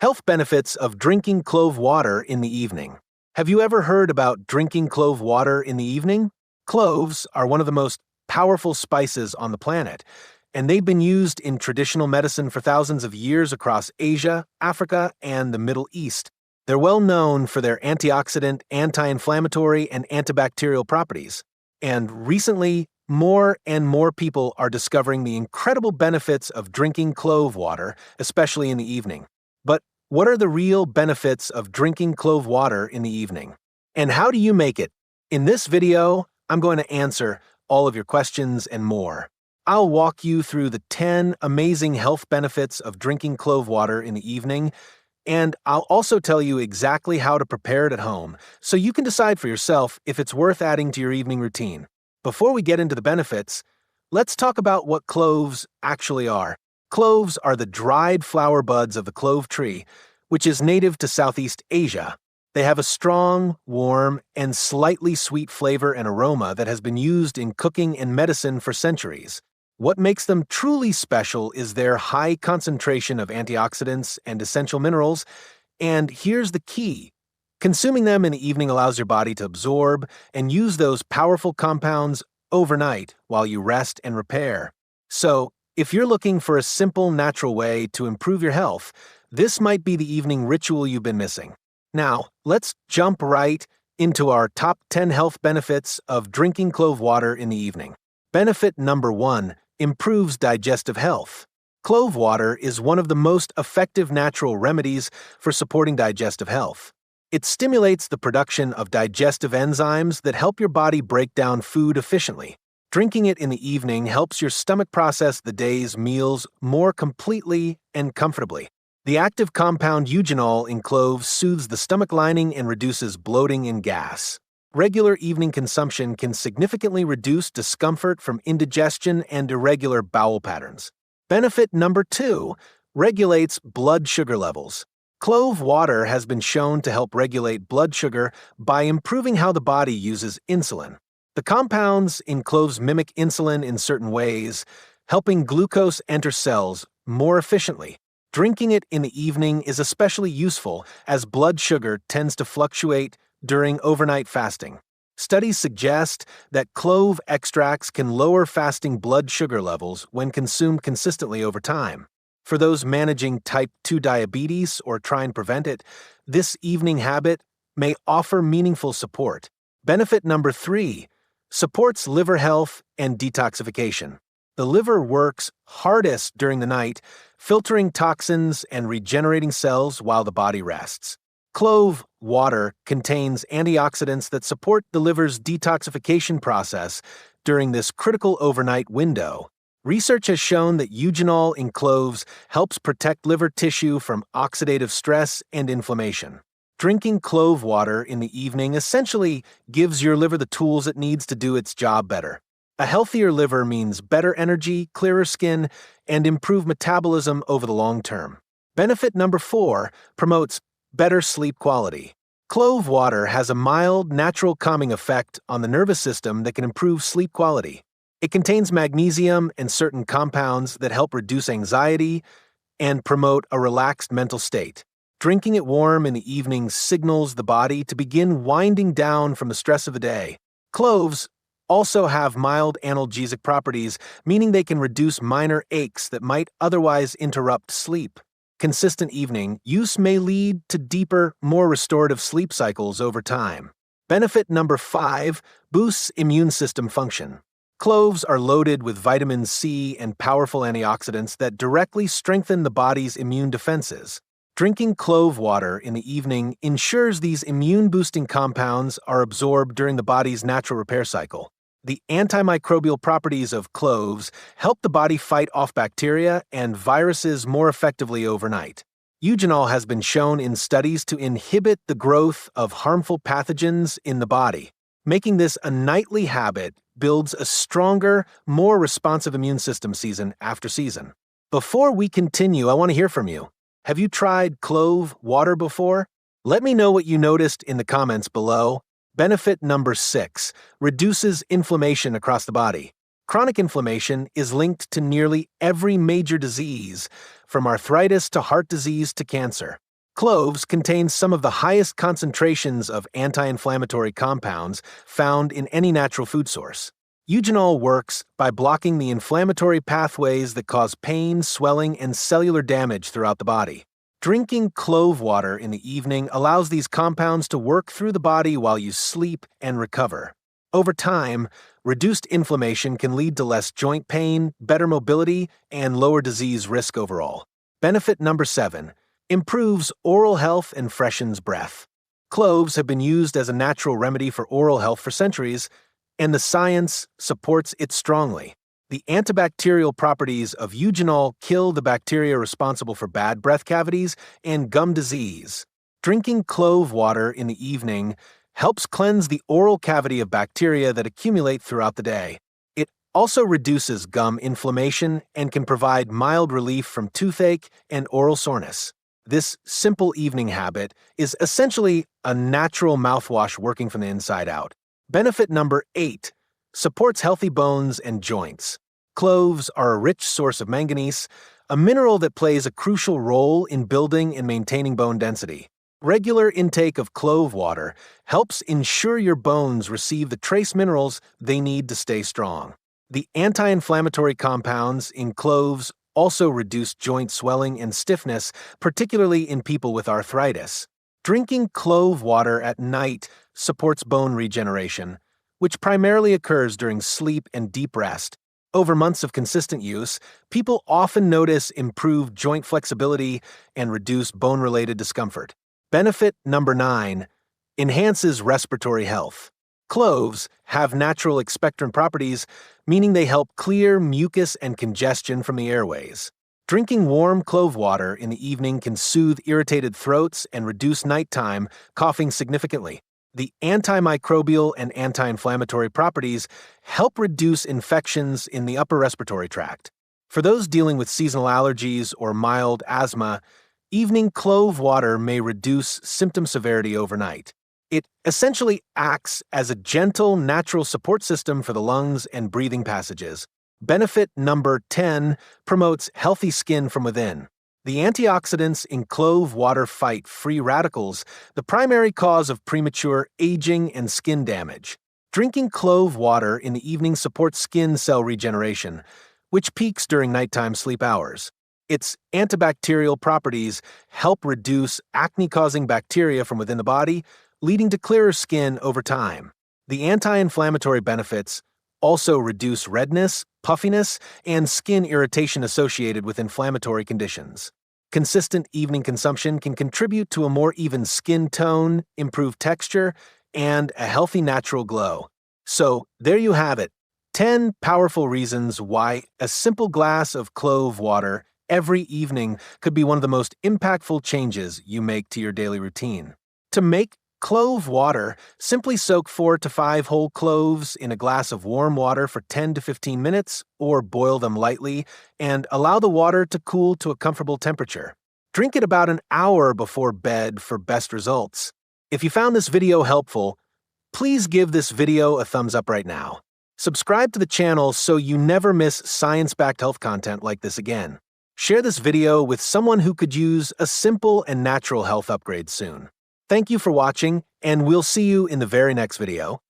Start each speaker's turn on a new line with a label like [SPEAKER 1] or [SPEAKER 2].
[SPEAKER 1] Health benefits of drinking clove water in the evening. Have you ever heard about drinking clove water in the evening? Cloves are one of the most powerful spices on the planet, and they've been used in traditional medicine for thousands of years across Asia, Africa, and the Middle East. They're well known for their antioxidant, anti-inflammatory, and antibacterial properties. And recently, more and more people are discovering the incredible benefits of drinking clove water, especially in the evening. But what are the real benefits of drinking clove water in the evening? And how do you make it? In this video, I'm going to answer all of your questions and more. I'll walk you through the 10 amazing health benefits of drinking clove water in the evening, and I'll also tell you exactly how to prepare it at home, so you can decide for yourself if it's worth adding to your evening routine. Before we get into the benefits, let's talk about what cloves actually are. Cloves are the dried flower buds of the clove tree, which is native to Southeast Asia. They have a strong, warm, and slightly sweet flavor and aroma that has been used in cooking and medicine for centuries. What makes them truly special is their high concentration of antioxidants and essential minerals, and here's the key. Consuming them in the evening allows your body to absorb and use those powerful compounds overnight while you rest and repair. So, if you're looking for a simple, natural way to improve your health, this might be the evening ritual you've been missing. Now, let's jump right into our top 10 health benefits of drinking clove water in the evening. Benefit number 1, improves digestive health. Clove water is one of the most effective natural remedies for supporting digestive health. It stimulates the production of digestive enzymes that help your body break down food efficiently. Drinking it in the evening helps your stomach process the day's meals more completely and comfortably. The active compound eugenol in cloves soothes the stomach lining and reduces bloating and gas. Regular evening consumption can significantly reduce discomfort from indigestion and irregular bowel patterns. Benefit number 2, regulates blood sugar levels. Clove water has been shown to help regulate blood sugar by improving how the body uses insulin. The compounds in cloves mimic insulin in certain ways, helping glucose enter cells more efficiently. Drinking it in the evening is especially useful as blood sugar tends to fluctuate during overnight fasting. Studies suggest that clove extracts can lower fasting blood sugar levels when consumed consistently over time. For those managing type 2 diabetes or trying to prevent it, this evening habit may offer meaningful support. Benefit number 3, supports liver health and detoxification. The liver works hardest during the night, filtering toxins and regenerating cells while the body rests. Clove water contains antioxidants that support the liver's detoxification process during this critical overnight window. Research has shown that eugenol in cloves helps protect liver tissue from oxidative stress and inflammation. Drinking clove water in the evening essentially gives your liver the tools it needs to do its job better. A healthier liver means better energy, clearer skin, and improved metabolism over the long term. Benefit number 4, promotes better sleep quality. Clove water has a mild, natural calming effect on the nervous system that can improve sleep quality. It contains magnesium and certain compounds that help reduce anxiety and promote a relaxed mental state. Drinking it warm in the evening signals the body to begin winding down from the stress of the day. Cloves also have mild analgesic properties, meaning they can reduce minor aches that might otherwise interrupt sleep. Consistent evening use may lead to deeper, more restorative sleep cycles over time. Benefit number 5, boosts immune system function. Cloves are loaded with vitamin C and powerful antioxidants that directly strengthen the body's immune defenses. Drinking clove water in the evening ensures these immune-boosting compounds are absorbed during the body's natural repair cycle. The antimicrobial properties of cloves help the body fight off bacteria and viruses more effectively overnight. Eugenol has been shown in studies to inhibit the growth of harmful pathogens in the body. Making this a nightly habit builds a stronger, more responsive immune system season after season. Before we continue, I want to hear from you. Have you tried clove water before? Let me know what you noticed in the comments below. Benefit number 6, reduces inflammation across the body. Chronic inflammation is linked to nearly every major disease, from arthritis to heart disease to cancer. Cloves contain some of the highest concentrations of anti-inflammatory compounds found in any natural food source. Eugenol works by blocking the inflammatory pathways that cause pain, swelling, and cellular damage throughout the body. Drinking clove water in the evening allows these compounds to work through the body while you sleep and recover. Over time, reduced inflammation can lead to less joint pain, better mobility, and lower disease risk overall. Benefit number 7. Improves oral health and freshens breath. Cloves have been used as a natural remedy for oral health for centuries, and the science supports it strongly. The antibacterial properties of eugenol kill the bacteria responsible for bad breath cavities and gum disease. Drinking clove water in the evening helps cleanse the oral cavity of bacteria that accumulate throughout the day. It also reduces gum inflammation and can provide mild relief from toothache and oral soreness. This simple evening habit is essentially a natural mouthwash working from the inside out. Benefit number 8. Supports healthy bones and joints. Cloves are a rich source of manganese, a mineral that plays a crucial role in building and maintaining bone density. Regular intake of clove water helps ensure your bones receive the trace minerals they need to stay strong. The anti-inflammatory compounds in cloves also reduce joint swelling and stiffness, particularly in people with arthritis. Drinking clove water at night supports bone regeneration, which primarily occurs during sleep and deep rest. Over months of consistent use, people often notice improved joint flexibility and reduced bone-related discomfort. Benefit number 9. Enhances respiratory health. Cloves have natural expectorant properties, meaning they help clear mucus and congestion from the airways. Drinking warm clove water in the evening can soothe irritated throats and reduce nighttime coughing significantly. The antimicrobial and anti-inflammatory properties help reduce infections in the upper respiratory tract. For those dealing with seasonal allergies or mild asthma, evening clove water may reduce symptom severity overnight. It essentially acts as a gentle, natural support system for the lungs and breathing passages. Benefit number 10 promotes healthy skin from within. The antioxidants in clove water fight free radicals, the primary cause of premature aging and skin damage. Drinking clove water in the evening supports skin cell regeneration, which peaks during nighttime sleep hours. Its antibacterial properties help reduce acne-causing bacteria from within the body, leading to clearer skin over time. The anti-inflammatory benefits also reduce redness, puffiness, and skin irritation associated with inflammatory conditions. Consistent evening consumption can contribute to a more even skin tone, improved texture, and a healthy natural glow. So, there you have it. 10 powerful reasons why a simple glass of clove water every evening could be one of the most impactful changes you make to your daily routine. To make clove water, simply soak 4 to 5 whole cloves in a glass of warm water for 10 to 15 minutes, or boil them lightly, and allow the water to cool to a comfortable temperature. Drink it about an hour before bed for best results. If you found this video helpful, please give this video a thumbs up right now. Subscribe to the channel so you never miss science-backed health content like this again. Share this video with someone who could use a simple and natural health upgrade soon. Thank you for watching, and we'll see you in the very next video.